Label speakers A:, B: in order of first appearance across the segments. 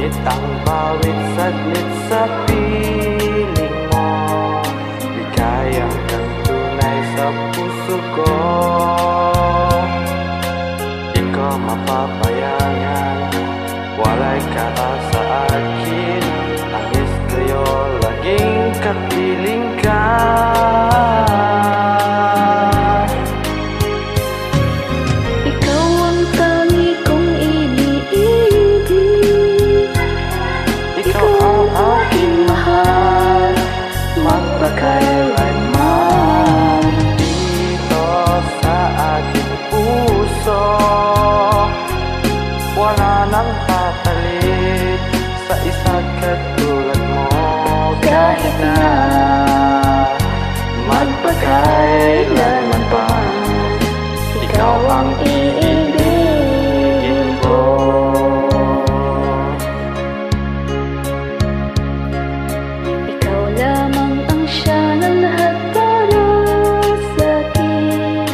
A: Ngunit ang bawat saglit sa piling mo bigayang kang tunay sa puso ko. Ikaw mapapayangan, walay ka sa akin. Angis kayo, laging kapiling ka.
B: Ikaw ang tangi kong iniibig, ikaw ang aking mahal,
A: magpakailanman. Dito sa aking puso, wala nang papalit sa isa't katulad mo.
B: kahit na
A: magpakailanman pa, ikaw ang iibigin ko.
B: ikaw lamang ang siya ng lahat para sa'kin.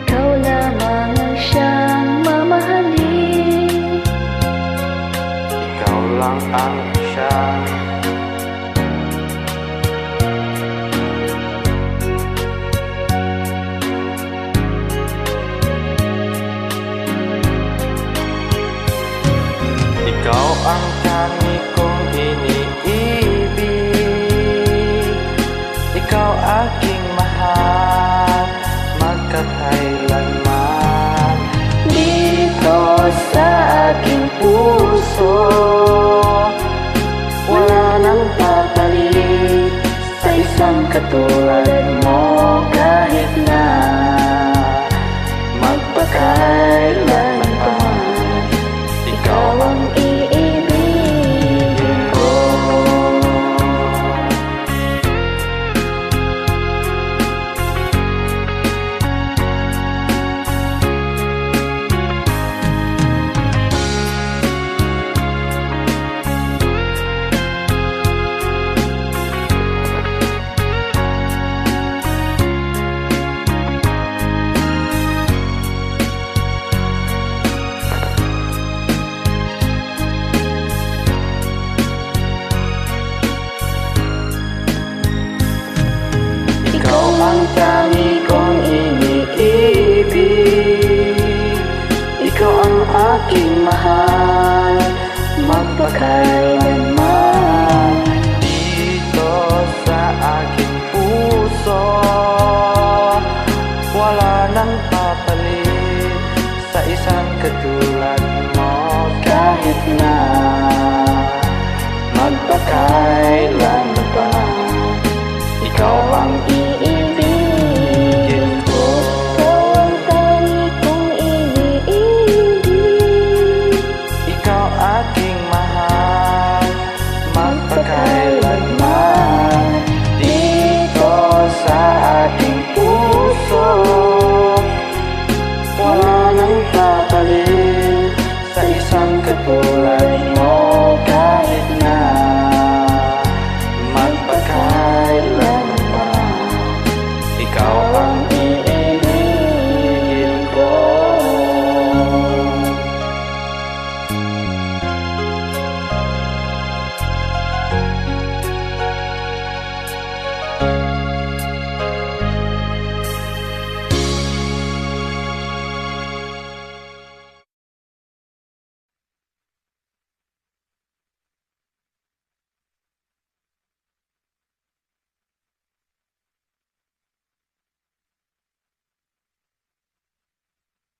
B: Ikaw lamang ang siyang mamahalin.
A: Ikaw lang ang siyang ikaw ang tangi kong iniibig, ikaw aking mahal, magkakailanman. Dito sa aking puso, wala nang papalit sa isang katulad mo. Kahit na magpakailanman pa, ikaw ang iibigin ko. Ikaw ang tangi kong iniibig, ikaw ang aking mahal,